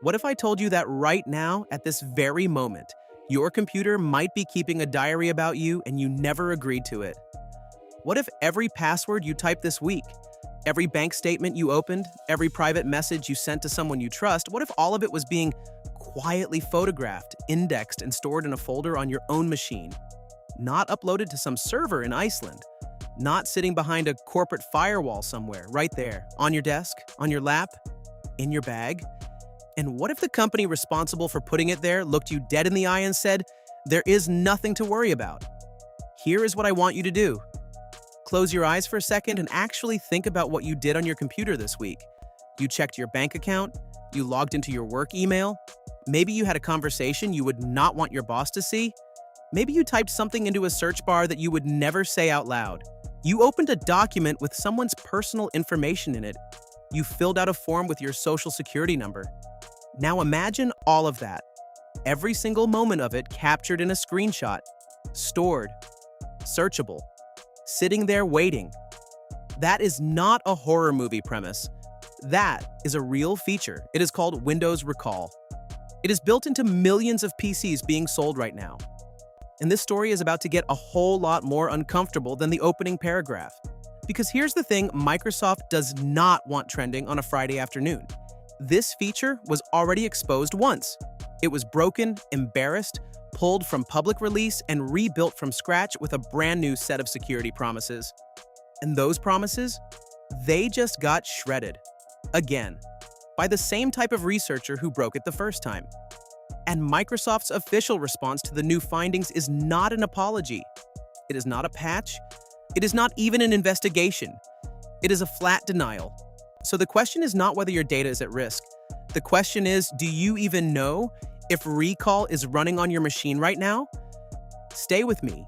What if I told you that right now, at this very moment, your computer might be keeping a diary about you and you never agreed to it? What if every password you typed this week, every bank statement you opened, every private message you sent to someone you trust, what if all of it was being quietly photographed, indexed, and stored in a folder on your own machine? Not uploaded to some server in Iceland, not sitting behind a corporate firewall somewhere, right there, on your desk, on your lap, in your bag? And what if the company responsible for putting it there looked you dead in the eye and said, "There is nothing to worry about. Here is what I want you to do." Close your eyes for a second and actually think about what you did on your computer this week. You checked your bank account, you logged into your work email, maybe you had a conversation you would not want your boss to see, maybe you typed something into a search bar that you would never say out loud. You opened a document with someone's personal information in it. You filled out a form with your social security number. Now imagine all of that, every single moment of it captured in a screenshot, stored, searchable, sitting there waiting. That is not a horror movie premise. That is a real feature. It is called Windows Recall. It is built into millions of PCs being sold right now. And this story is about to get a whole lot more uncomfortable than the opening paragraph. Because here's the thing Microsoft does not want trending on a Friday afternoon. This feature was already exposed once. It was broken, embarrassed, pulled from public release, and rebuilt from scratch with a brand new set of security promises. And those promises? They just got shredded. Again, by the same type of researcher who broke it the first time. And Microsoft's official response to the new findings is not an apology. It is not a patch. It is not even an investigation. It is a flat denial. So the question is not whether your data is at risk. The question is, do you even know if Recall is running on your machine right now? Stay with me,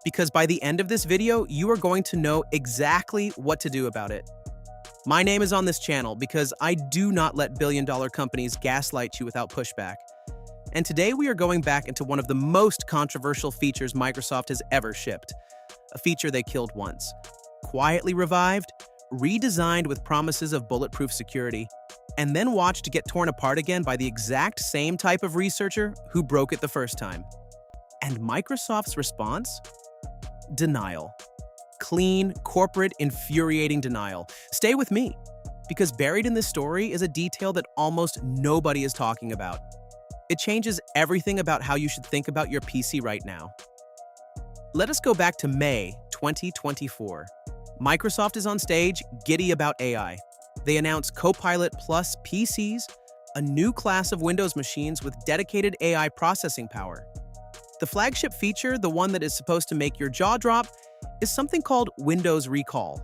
because by the end of this video, you are going to know exactly what to do about it. My name is on this channel because I do not let billion-dollar companies gaslight you without pushback. And today we are going back into one of the most controversial features Microsoft has ever shipped. A feature they killed once, quietly revived, redesigned with promises of bulletproof security, and then watched to get torn apart again by the exact same type of researcher who broke it the first time. And Microsoft's response? Denial. Clean, corporate, infuriating denial. Stay with me, because buried in this story is a detail that almost nobody is talking about. It changes everything about how you should think about your PC right now. Let us go back to May 2024. Microsoft is on stage, giddy about AI. They announce Copilot PCs, a new class of Windows machines with dedicated AI processing power. The flagship feature, the one that is supposed to make your jaw drop, is something called Windows Recall.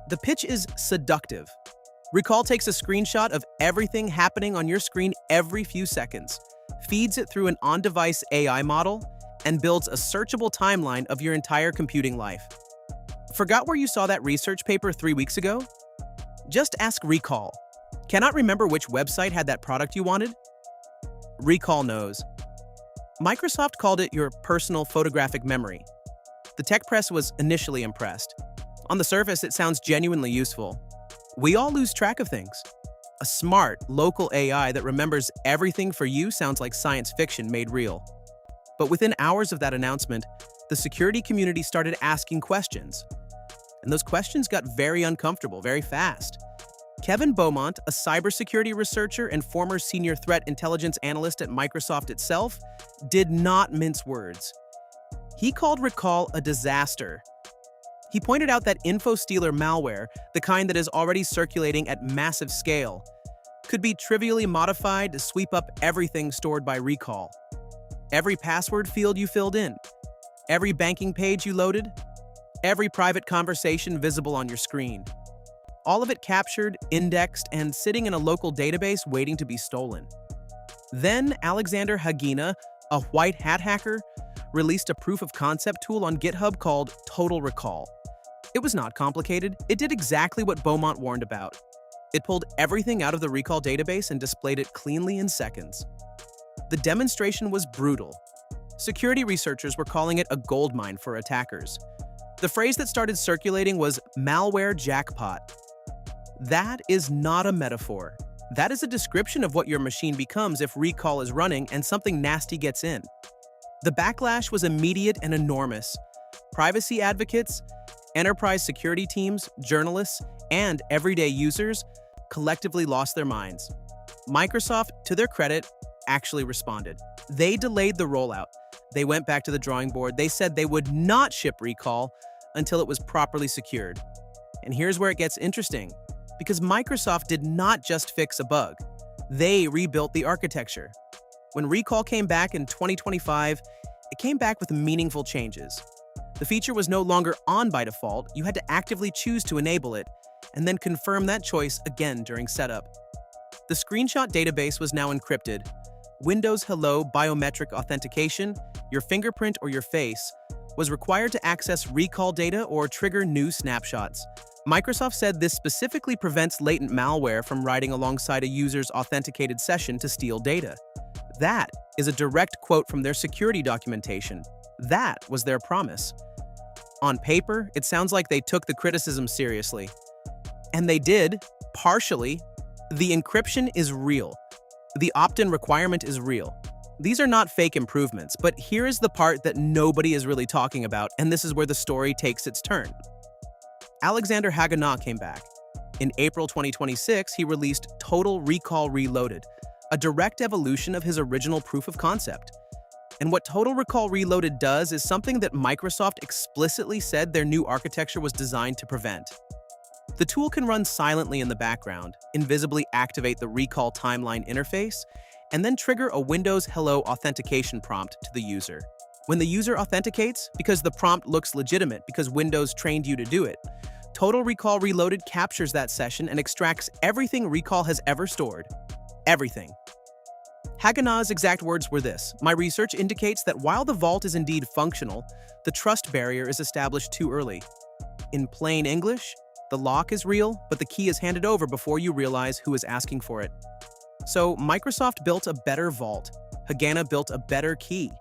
The pitch is seductive. Recall takes a screenshot of everything happening on your screen every few seconds, feeds it through an on-device AI model, and builds a searchable timeline of your entire computing life. Forgot where you saw that research paper 3 weeks ago? Just ask Recall. Cannot remember which website had that product you wanted? Recall knows. Microsoft called it your personal photographic memory. The tech press was initially impressed. On the surface, it sounds genuinely useful. We all lose track of things. A smart, local AI that remembers everything for you sounds like science fiction made real. But within hours of that announcement, the security community started asking questions. And those questions got very uncomfortable very fast. Kevin Beaumont, a cybersecurity researcher and former senior threat intelligence analyst at Microsoft itself, did not mince words. He called Recall a disaster. He pointed out that info-stealer malware, the kind that is already circulating at massive scale, could be trivially modified to sweep up everything stored by Recall. Every password field you filled in, every banking page you loaded, every private conversation visible on your screen. All of it captured, indexed, and sitting in a local database waiting to be stolen. Then Alexander Hagina, a white hat hacker, released a proof-of-concept tool on GitHub called Total Recall. It was not complicated. It did exactly what Beaumont warned about. It pulled everything out of the Recall database and displayed it cleanly in seconds. The demonstration was brutal. Security researchers were calling it a goldmine for attackers. The phrase that started circulating was malware jackpot. That is not a metaphor. That is a description of what your machine becomes if recall is running and something nasty gets in. The backlash was immediate and enormous. Privacy advocates, enterprise security teams, journalists, and everyday users collectively lost their minds. Microsoft, to their credit, actually responded. They delayed the rollout. They went back to the drawing board. They said they would not ship recall until it was properly secured. And here's where it gets interesting, because Microsoft did not just fix a bug. They rebuilt the architecture. When recall came back in 2025, it came back with meaningful changes. The feature was no longer on by default. You had to actively choose to enable it, and then confirm that choice again during setup. The screenshot database was now encrypted. Windows Hello biometric authentication, your fingerprint or your face, was required to access recall data or trigger new snapshots. Microsoft said this specifically prevents latent malware from riding alongside a user's authenticated session to steal data. That is a direct quote from their security documentation. That was their promise. On paper, it sounds like they took the criticism seriously. And they did, partially. The encryption is real. The opt-in requirement is real. These are not fake improvements, but here is the part that nobody is really talking about, and this is where the story takes its turn. Alexander Haganah came back. In April 2026, he released Total Recall Reloaded, a direct evolution of his original proof of concept. And what Total Recall Reloaded does is something that Microsoft explicitly said their new architecture was designed to prevent. The tool can run silently in the background, invisibly activate the recall timeline interface, and then trigger a Windows Hello authentication prompt to the user. When the user authenticates, because the prompt looks legitimate because Windows trained you to do it, Total Recall Reloaded captures that session and extracts everything recall has ever stored. Everything. Haganah's exact words were this: "My research indicates that while the vault is indeed functional, the trust barrier is established too early. In plain English, the lock is real, but the key is handed over before you realize who is asking for it." So Microsoft built a better vault. Haganah built a better key.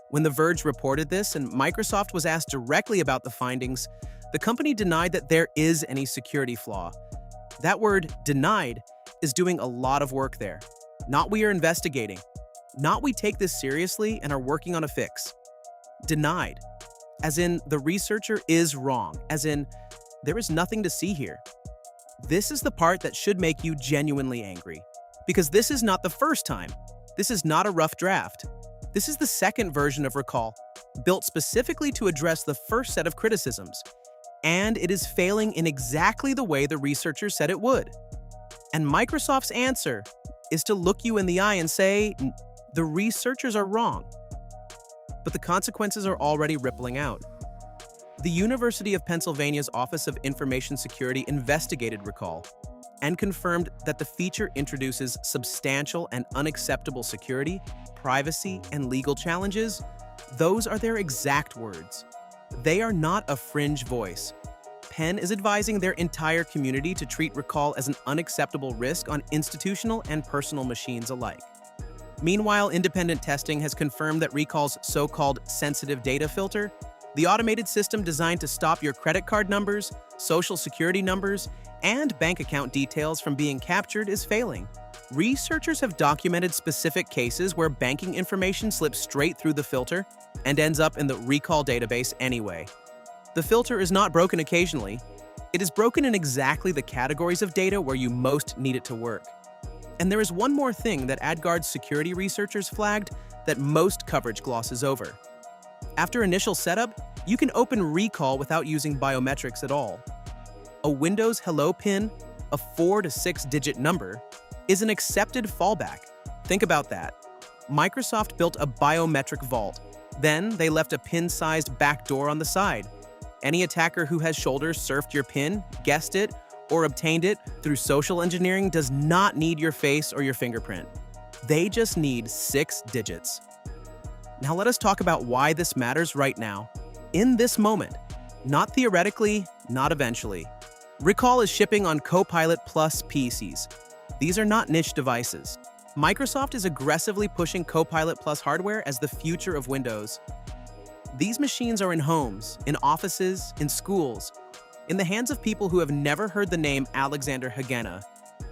When The Verge reported this and Microsoft was asked directly about the findings, the company denied that there is any security flaw. That word, denied, is doing a lot of work there. Not we are investigating. Not we take this seriously and are working on a fix. Denied. As in, the researcher is wrong. As in, there is nothing to see here. This is the part that should make you genuinely angry. Because this is not the first time. This is not a rough draft. This is the second version of Recall, built specifically to address the first set of criticisms. And it is failing in exactly the way the researchers said it would. And Microsoft's answer is to look you in the eye and say, the researchers are wrong. But the consequences are already rippling out. The University of Pennsylvania's Office of Information Security investigated Recall and confirmed that the feature introduces substantial and unacceptable security, privacy, and legal challenges. Those are their exact words. They are not a fringe voice. Penn is advising their entire community to treat Recall as an unacceptable risk on institutional and personal machines alike. Meanwhile, independent testing has confirmed that Recall's so-called sensitive data filter, the automated system designed to stop your credit card numbers, social security numbers, and bank account details from being captured, is failing. Researchers have documented specific cases where banking information slips straight through the filter and ends up in the Recall database anyway. The filter is not broken occasionally. It is broken in exactly the categories of data where you most need it to work. And there is one more thing that AdGuard's security researchers flagged that most coverage glosses over. After initial setup, you can open Recall without using biometrics at all. A Windows Hello PIN, a 4- to 6-digit number, is an accepted fallback. Think about that. Microsoft built a biometric vault. Then they left a PIN-sized backdoor on the side. Any attacker who has shoulders surfed your PIN, guessed it, or obtained it through social engineering does not need your face or your fingerprint. They just need 6 digits. Now let us talk about why this matters right now, in this moment. Not theoretically, not eventually. Recall is shipping on Copilot PCs. These are not niche devices. Microsoft is aggressively pushing Copilot Plus hardware as the future of Windows. These machines are in homes, in offices, in schools, in the hands of people who have never heard the name Alexander Haganah,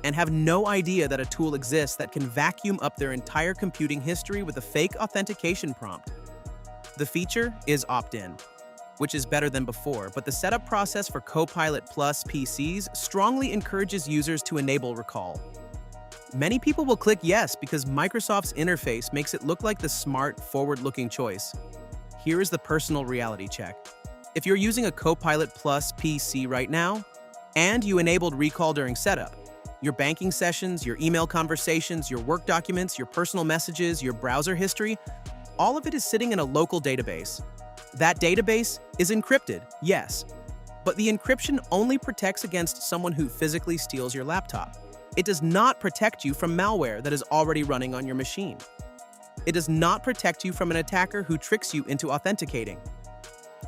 and have no idea that a tool exists that can vacuum up their entire computing history with a fake authentication prompt. The feature is opt-in, which is better than before, but the setup process for Copilot PCs strongly encourages users to enable recall. Many people will click yes because Microsoft's interface makes it look like the smart, forward-looking choice. Here is the personal reality check. If you're using a Copilot PC right now, and you enabled recall during setup, your banking sessions, your email conversations, your work documents, your personal messages, your browser history, all of it is sitting in a local database. That database is encrypted, yes, but the encryption only protects against someone who physically steals your laptop. It does not protect you from malware that is already running on your machine. It does not protect you from an attacker who tricks you into authenticating.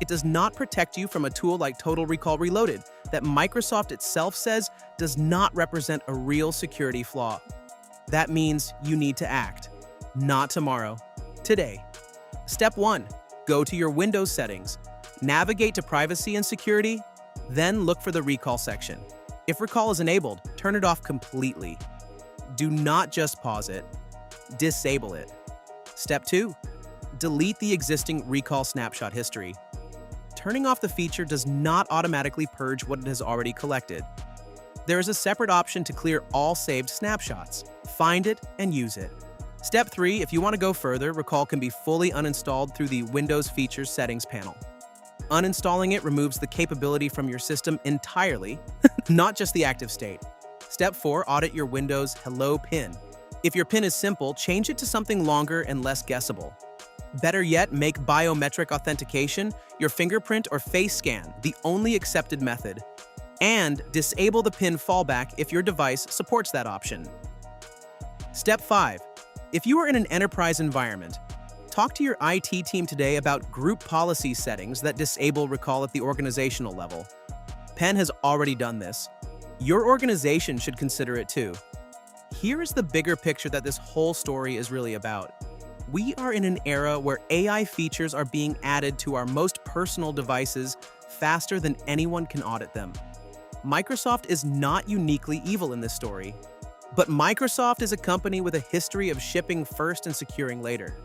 It does not protect you from a tool like Total Recall Reloaded that Microsoft itself says does not represent a real security flaw. That means you need to act. Not tomorrow. Today. Step 1. Go to your Windows settings. Navigate to Privacy and Security, then look for the Recall section. If Recall is enabled, turn it off completely. Do not just pause it. Disable it. Step 2. Delete the existing Recall snapshot history. Turning off the feature does not automatically purge what it has already collected. There is a separate option to clear all saved snapshots. Find it and use it. Step 3, if you want to go further, Recall can be fully uninstalled through the Windows Features Settings panel. Uninstalling it removes the capability from your system entirely, not just the active state. Step 4, audit your Windows Hello PIN. If your PIN is simple, change it to something longer and less guessable. Better yet, make biometric authentication, your fingerprint or face scan, the only accepted method. And disable the PIN fallback if your device supports that option. Step 5. If you are in an enterprise environment, talk to your IT team today about group policy settings that disable recall at the organizational level. Penn has already done this. Your organization should consider it too. Here is the bigger picture that this whole story is really about. We are in an era where AI features are being added to our most personal devices faster than anyone can audit them. Microsoft is not uniquely evil in this story, but Microsoft is a company with a history of shipping first and securing later.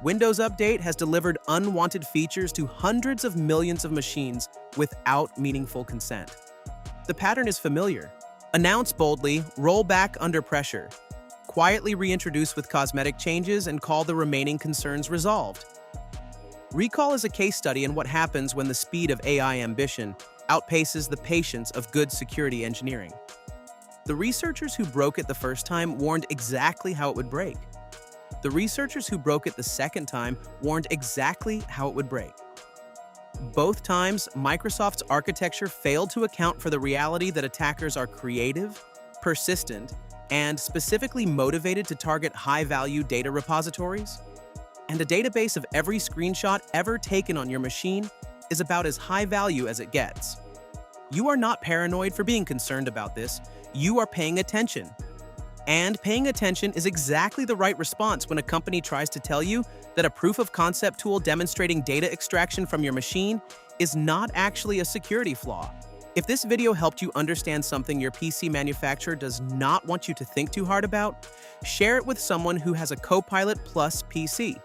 Windows Update has delivered unwanted features to hundreds of millions of machines without meaningful consent. The pattern is familiar. Announce boldly, roll back under pressure. Quietly reintroduce with cosmetic changes and call the remaining concerns resolved. Recall is a case study in what happens when the speed of AI ambition outpaces the patience of good security engineering. The researchers who broke it the first time warned exactly how it would break. The researchers who broke it the second time warned exactly how it would break. Both times, Microsoft's architecture failed to account for the reality that attackers are creative, persistent, and specifically motivated to target high-value data repositories. And a database of every screenshot ever taken on your machine is about as high value as it gets. You are not paranoid for being concerned about this. You are paying attention. And paying attention is exactly the right response when a company tries to tell you that a proof-of-concept tool demonstrating data extraction from your machine is not actually a security flaw. If this video helped you understand something your PC manufacturer does not want you to think too hard about, share it with someone who has a Copilot PC.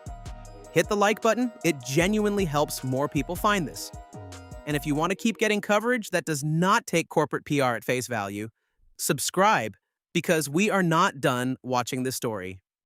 Hit the like button, it genuinely helps more people find this. And if you want to keep getting coverage that does not take corporate PR at face value, subscribe because we are not done watching this story.